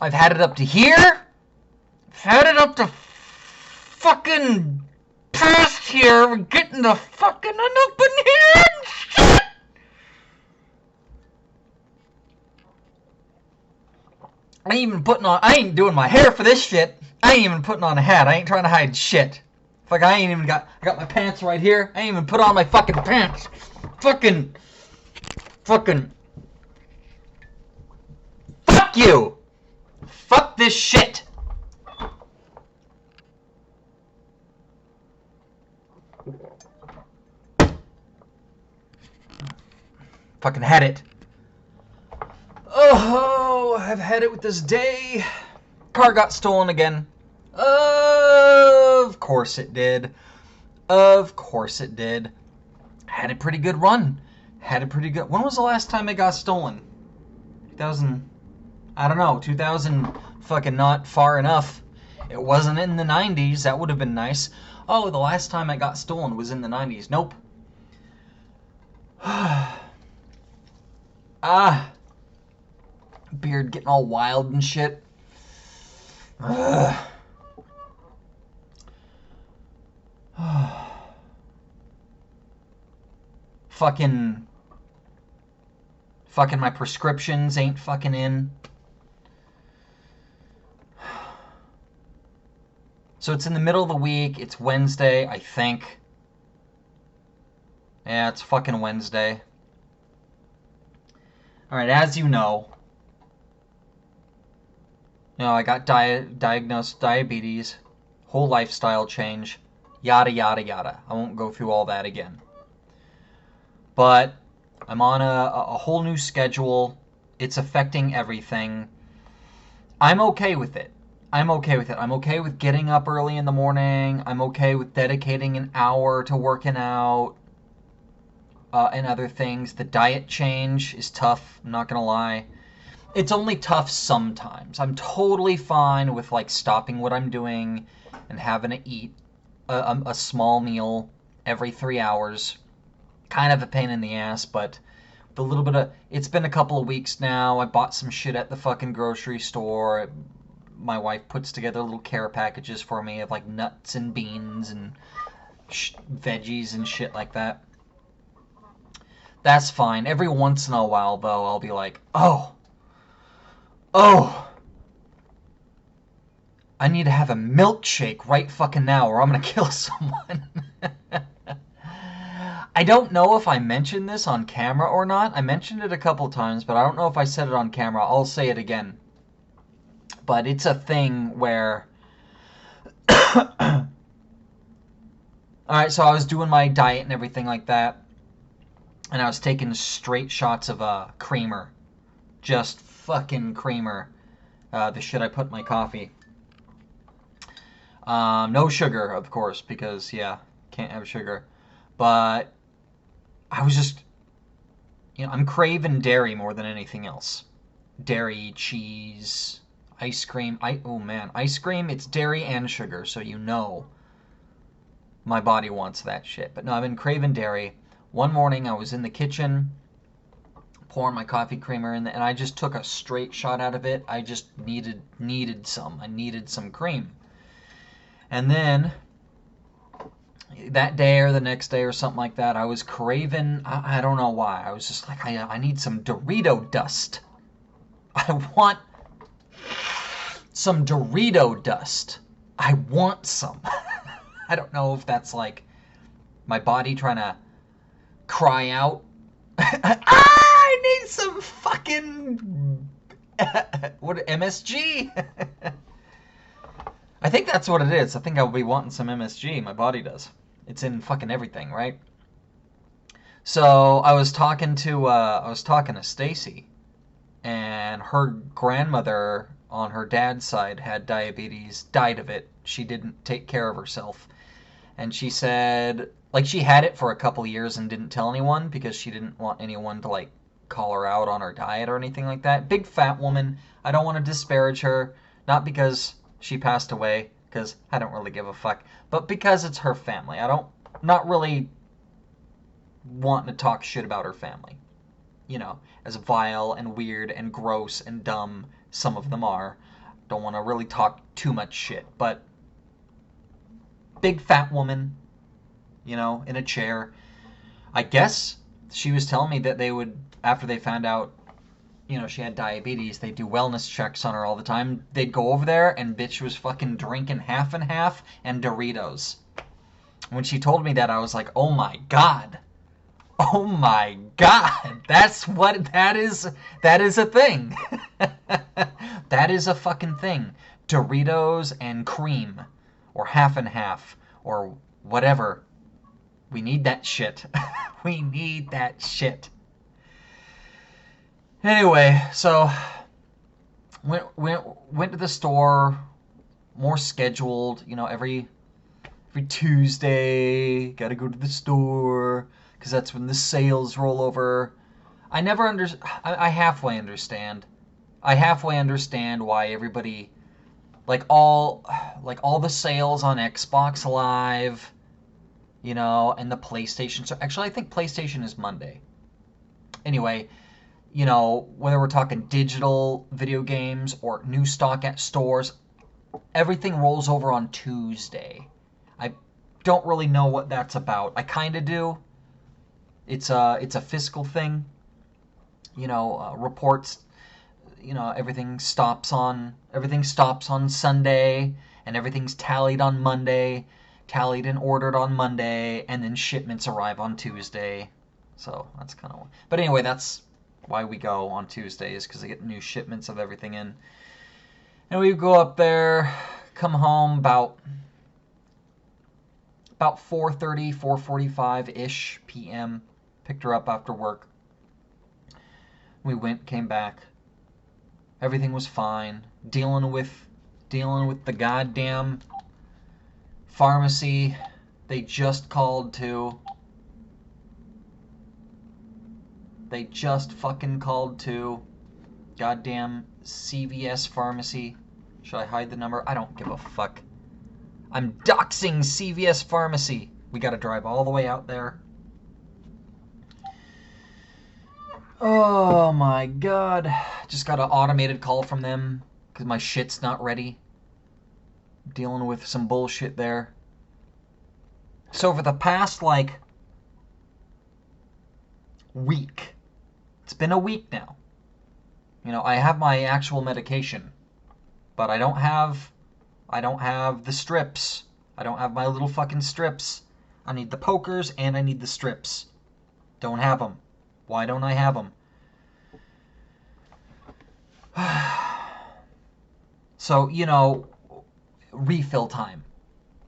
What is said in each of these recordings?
I've had it up to here. I've had it up to fucking past here. We're getting the fucking up in here and shit. I ain't doing my hair for this shit. I ain't even putting on a hat. I ain't trying to hide shit. Fuck, I got my pants right here. I ain't even put on my fucking pants. Fucking. Fuck you. Fuck this shit. Fucking had it. Oh, I've had it with this day. Car got stolen again. Of course it did. Of course it did. Had a pretty good run. When was the last time it got stolen? 2000. I don't know. 2000. Fucking not far enough. It wasn't in the 90s. That would have been nice. Oh, the last time it got stolen was in the 90s. Nope. Beard getting all wild and shit. Fucking my prescriptions ain't fucking in. So it's in the middle of the week. It's Wednesday, I think. Yeah, it's fucking Wednesday. Alright, as you know, I got diagnosed diabetes, whole lifestyle change, yada yada yada. I won't go through all that again. But I'm on a whole new schedule. It's affecting everything. I'm okay with it. I'm okay with getting up early in the morning. I'm okay with dedicating an hour to working out and other things. The diet change is tough, I'm not gonna lie. It's only tough sometimes. I'm totally fine with like stopping what I'm doing and having to eat a small meal every 3 hours. Kind of a pain in the ass, but with a little bit of... It's been a couple of weeks now. I bought some shit at the fucking grocery store. My wife puts together little care packages for me of like nuts and beans and veggies and shit like that. That's fine. Every once in a while, though, I'll be like, oh, I need to have a milkshake right fucking now or I'm gonna kill someone. I don't know if I mentioned this on camera or not. I mentioned it a couple times, but I don't know if I said it on camera. I'll say it again. But it's a thing where... Alright, so I was doing my diet and everything like that. And I was taking straight shots of creamer. Just fucking creamer. The shit I put in my coffee. No sugar, of course, because, yeah, can't have sugar. But I was just... I'm craving dairy more than anything else. Dairy, cheese, ice cream. Oh, man. Ice cream, it's dairy and sugar, so you know my body wants that shit. But no, I've been craving dairy. One morning, I was in the kitchen, pouring my coffee creamer in, and I just took a straight shot out of it. I just needed some. I needed some cream. And then, that day or the next day or something like that, I was craving, I don't know why. I was just like, I need some Dorito dust. I want some Dorito dust. I want some. I don't know if that's like my body trying to cry out. I need some fucking what, MSG? I think that's what it is. I think I'll be wanting some MSG. My body does. It's in fucking everything, right? So I was talking to Stacy, and her grandmother on her dad's side had diabetes, died of it. She didn't take care of herself. And she said, like, she had it for a couple years and didn't tell anyone because she didn't want anyone to, like, call her out on her diet or anything like that. Big fat woman. I don't want to disparage her. Not because she passed away, because I don't really give a fuck. But because it's her family. Not really wanting to talk shit about her family. You know, as vile and weird and gross and dumb some of them are. don't want to really talk too much shit, but big fat woman, you know, in a chair. I guess she was telling me that they would, after they found out, you know, she had diabetes, they do wellness checks on her all the time. They'd go over there and bitch was fucking drinking half and half and Doritos. When she told me that, I was like, oh my god. Oh my god. That's what that is. That is a thing. That is a fucking thing. Doritos and cream. Or half and half. Or whatever. We need that shit. We need that shit. Anyway, so went to the store, more scheduled, you know, every Tuesday, gotta go to the store, because that's when the sales roll over. I halfway understand. I halfway understand why everybody, like all the sales on Xbox Live, you know, and the PlayStation. So actually, I think PlayStation is Monday. Anyway, you know, whether we're talking digital video games or new stock at stores, everything rolls over on Tuesday. I don't really know what that's about. I kind of do. It's a fiscal thing. You know, reports, you know, everything stops on Sunday, and everything's tallied on Monday, tallied and ordered on Monday, and then shipments arrive on Tuesday. So that's kind of... But anyway, that's why we go on Tuesdays, because they get new shipments of everything in. And we go up there, come home about 4:30, 4:45-ish p.m. Picked her up after work. We came back. Everything was fine. Dealing with the goddamn pharmacy. They just called to. They just fucking called to. Goddamn CVS pharmacy. Should I hide the number? I don't give a fuck. I'm doxing CVS pharmacy. We gotta drive all the way out there. Oh my god. Just got an automated call from them because my shit's not ready. Dealing with some bullshit there. So for the past, like, week, it's been a week now. You know, I have my actual medication, but I don't have the strips. I don't have my little fucking strips. I need the pokers and I need the strips. Don't have them. Why don't I have them? So, you know, refill time.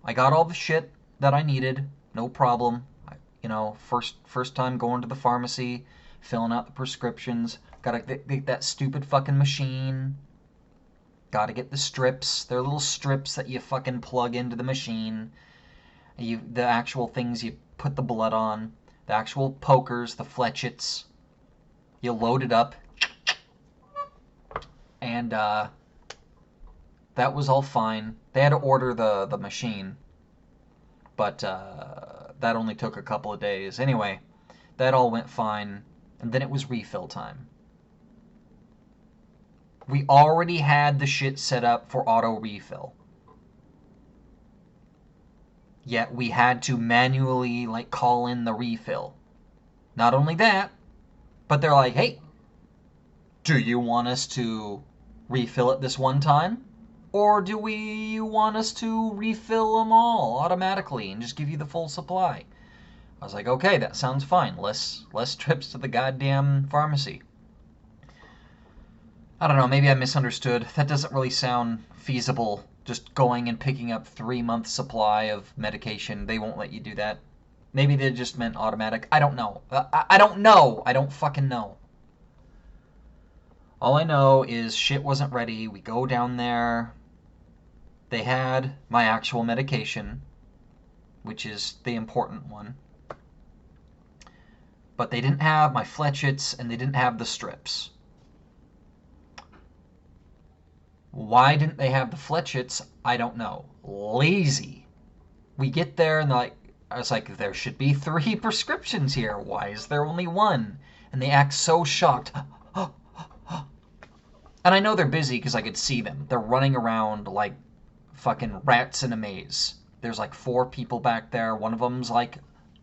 I got all the shit that I needed. No problem. You know, first time going to the pharmacy, filling out the prescriptions. Gotta get that stupid fucking machine. Gotta get the strips. They're little strips that you fucking plug into the machine. The actual things you put the blood on. The actual pokers, the fletchets. You load it up. And that was all fine. They had to order the machine. But that only took a couple of days. Anyway, that all went fine. And then it was refill time. We already had the shit set up for auto refill. Yet we had to manually, like, call in the refill. Not only that, but they're like, hey, do you want us to refill it this one time? Or do you want us to refill them all automatically and just give you the full supply? I was like, okay, that sounds fine. Less trips to the goddamn pharmacy. I don't know, maybe I misunderstood. That doesn't really sound feasible. Just going and picking up 3-month supply of medication. They won't let you do that. Maybe they just meant automatic. I don't know. I don't know. I don't fucking know. All I know is shit wasn't ready. We go down there. They had my actual medication, which is the important one. But they didn't have my fletchets and they didn't have the strips. Why didn't they have the fletchets? I don't know. Lazy. We get there and I was like, there should be 3 prescriptions here. Why is there only 1? And they act so shocked. And I know they're busy because I could see them. They're running around like fucking rats in a maze. There's like 4 people back there. One of them's like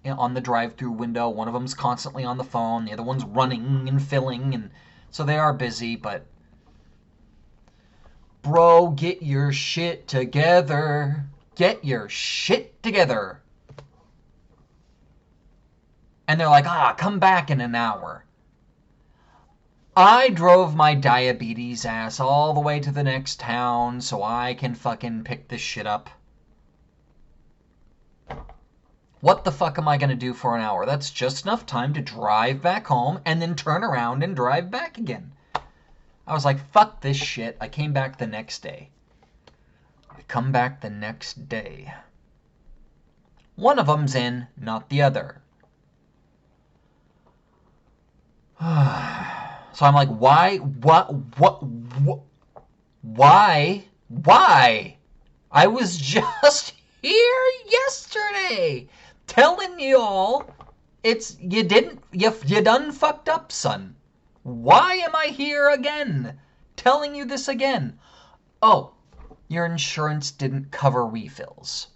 on the drive-through window. One of them's constantly on the phone. The other one's running and filling. And so they are busy, but... Bro, get your shit together. Get your shit together. And they're like, come back in an hour. I drove my diabetes ass all the way to the next town so I can fucking pick this shit up. What the fuck am I going to do for an hour? That's just enough time to drive back home and then turn around and drive back again. I was like, fuck this shit. I came back the next day. I come back the next day. One of them's in, not the other. So I'm like, why? Why? I was just here yesterday telling y'all you done fucked up, son. Why am I here again telling you this again? Oh, your insurance didn't cover refills.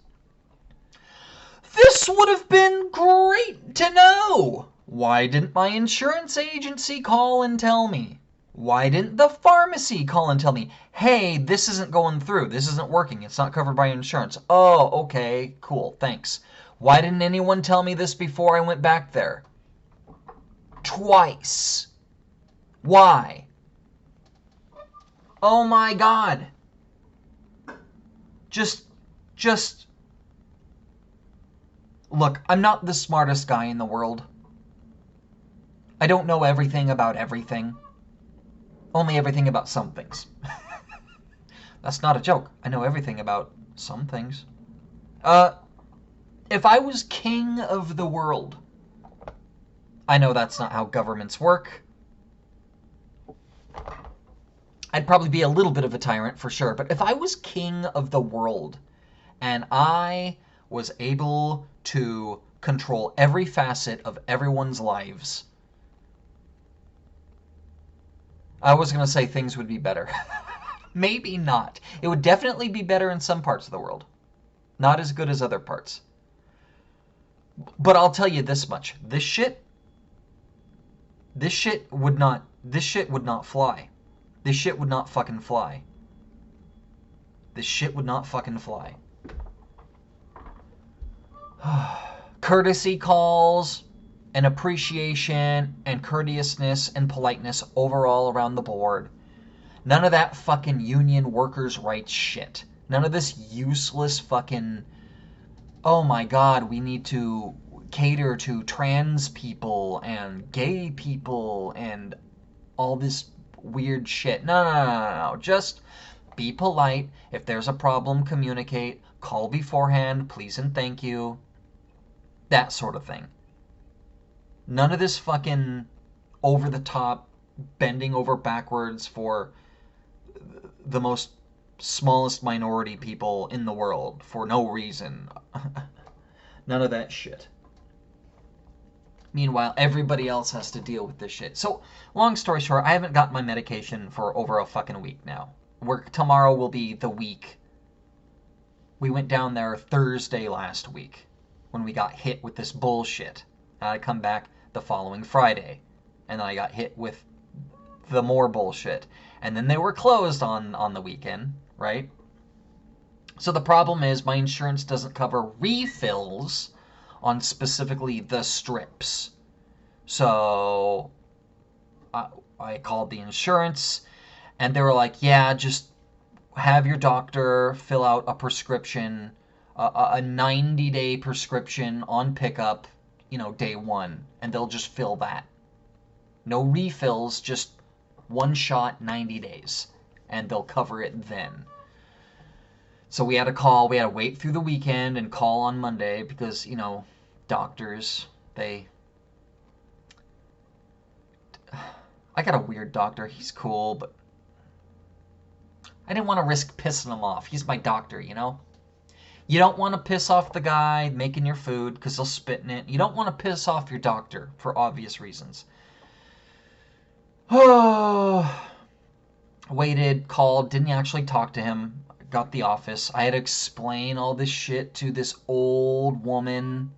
This would have been great to know. Why didn't my insurance agency call and tell me? Why didn't the pharmacy call and tell me, hey, this isn't going through. This isn't working. It's not covered by insurance. Oh, okay, cool, thanks. Why didn't anyone tell me this before I went back there? Twice. Why? Oh my God. Just... Look, I'm not the smartest guy in the world. I don't know everything about everything. Only everything about some things. That's not a joke. I know everything about some things. If I was king of the world... I know that's not how governments work. I'd probably be a little bit of a tyrant for sure. But if I was king of the world and I was able to control every facet of everyone's lives, I was going to say things would be better. Maybe not. It would definitely be better in some parts of the world. Not as good as other parts. But I'll tell you this much. This shit would not fly. This shit would not fucking fly. This shit would not fucking fly. Courtesy calls and appreciation and courteousness and politeness overall around the board. None of that fucking union workers' rights shit. None of this useless fucking, oh my God, we need to cater to trans people and gay people and all this weird shit. No. Just be polite. If there's a problem, communicate. Call beforehand, please and thank you. That sort of thing. None of this fucking over-the-top, bending over backwards for the most smallest minority people in the world for no reason. None of that shit. Meanwhile, everybody else has to deal with this shit. So, long story short, I haven't gotten my medication for over a fucking week now. Tomorrow will be the week. We went down there Thursday last week when we got hit with this bullshit. And I come back the following Friday. And then I got hit with the more bullshit. And then they were closed on the weekend, right? So the problem is my insurance doesn't cover refills on specifically the strips. So I called the insurance and they were like, yeah, just have your doctor fill out a prescription, a 90-day prescription on pickup, day one, and they'll just fill that. No refills, just one shot, 90 days, and they'll cover it then. So we had to wait through the weekend and call on Monday because, doctors, I got a weird doctor. He's cool, but I didn't want to risk pissing him off. He's my doctor, You don't want to piss off the guy making your food because he'll spit in it. You don't want to piss off your doctor for obvious reasons. Oh. Waited, called, didn't actually talk to him. Got the office. I had to explain all this shit to this old woman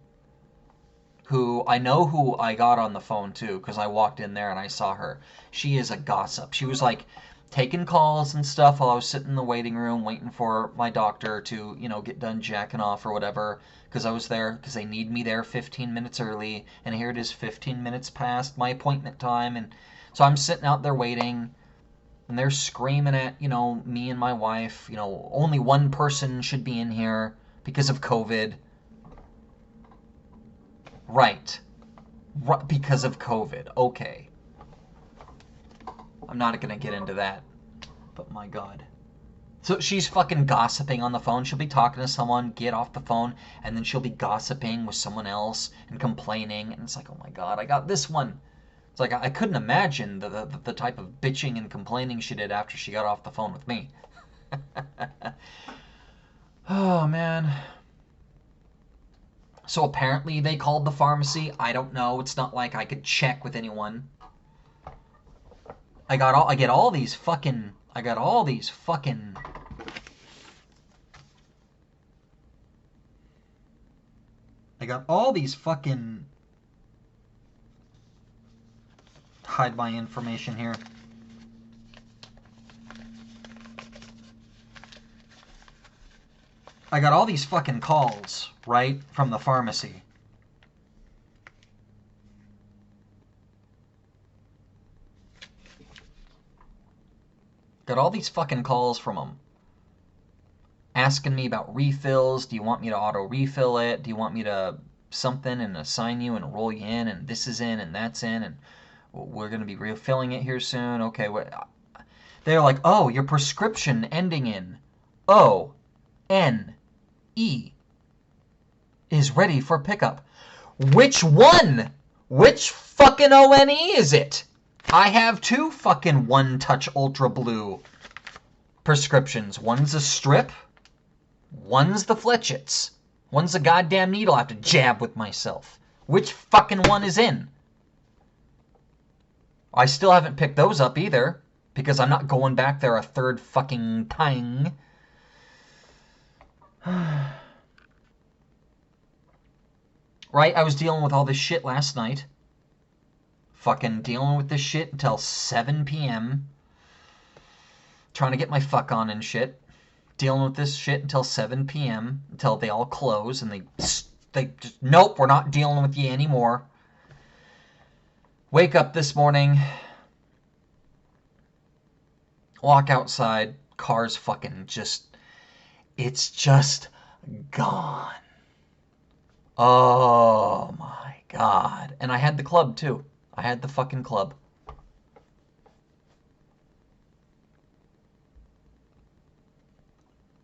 who I know who I got on the phone to because I walked in there and I saw her. She is a gossip. She was like taking calls and stuff while I was sitting in the waiting room waiting for my doctor to, get done jacking off or whatever because I was there because they need me there 15 minutes early, and here it is 15 minutes past my appointment time, and so I'm sitting out there waiting, and they're screaming at, me and my wife, only one person should be in here because of COVID. Right. Because of COVID. Okay. I'm not gonna get into that. But my god. So she's fucking gossiping on the phone. She'll be talking to someone, get off the phone, and then she'll be gossiping with someone else and complaining. And it's like, oh my god, I got this one. It's like, I couldn't imagine the type of bitching and complaining she did after she got off the phone with me. Oh, man. So apparently they called the pharmacy. I don't know. It's not like I could check with anyone. I got all these fucking I got all these fucking hide my information here. I got all these fucking calls, right, from the pharmacy. Got all these fucking calls from them. Asking me about refills. Do you want me to auto refill it? Do you want me to something and assign you and roll you in, and this is in and that's in, and we're going to be refilling it here soon. Okay, they're like, oh, your prescription ending in O-N-E is ready for pickup. Which one? Which fucking O-N-E is it? I have two fucking One Touch Ultra Blue prescriptions. One's a strip. One's the Fletchits. One's a goddamn needle I have to jab with myself. Which fucking one is in? I still haven't picked those up either, because I'm not going back there a third fucking time. Right? I was dealing with all this shit last night. Fucking dealing with this shit until 7 p.m. Trying to get my fuck on and shit. Dealing with this shit until 7 p.m. Until they all close and they just, nope, we're not dealing with you anymore. Wake up this morning. Walk outside. Car's fucking just... It's just gone. Oh my god. And I had the club too. I had the fucking club.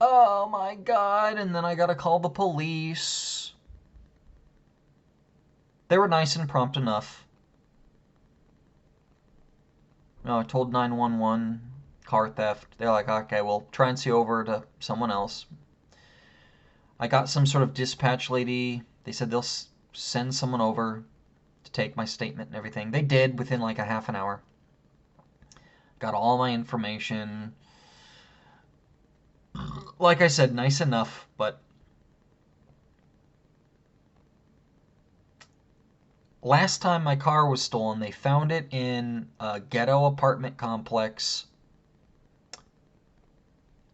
Oh my god. And then I gotta call the police. They were nice and prompt enough. No, I told 911, car theft. They're like, okay, we'll transfer you over to someone else. I got some sort of dispatch lady. They said they'll send someone over to take my statement and everything. They did within like a half an hour. Got all my information. Like I said, nice enough, but last time my car was stolen, they found it in a ghetto apartment complex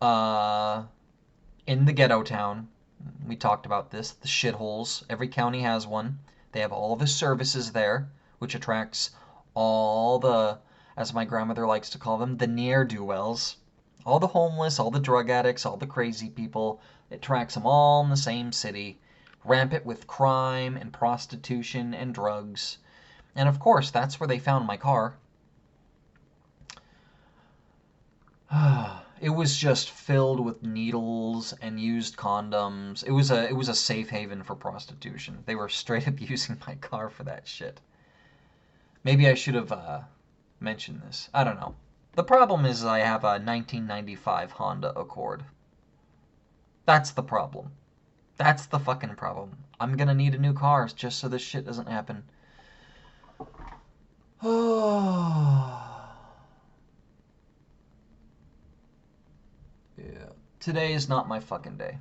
in the ghetto town. We talked about this, the shitholes. Every county has one. They have all the services there, which attracts all the, as my grandmother likes to call them, the ne'er-do-wells. All the homeless, all the drug addicts, all the crazy people. It attracts them all in the same city. Rampant with crime and prostitution and drugs. And of course, that's where they found my car. It was just filled with needles and used condoms. It was a safe haven for prostitution. They were straight up using my car for that shit. Maybe I should have mentioned this. I don't know. The problem is I have a 1995 Honda Accord. That's the problem. That's the fucking problem. I'm gonna need a new car just so this shit doesn't happen. today is not my fucking day.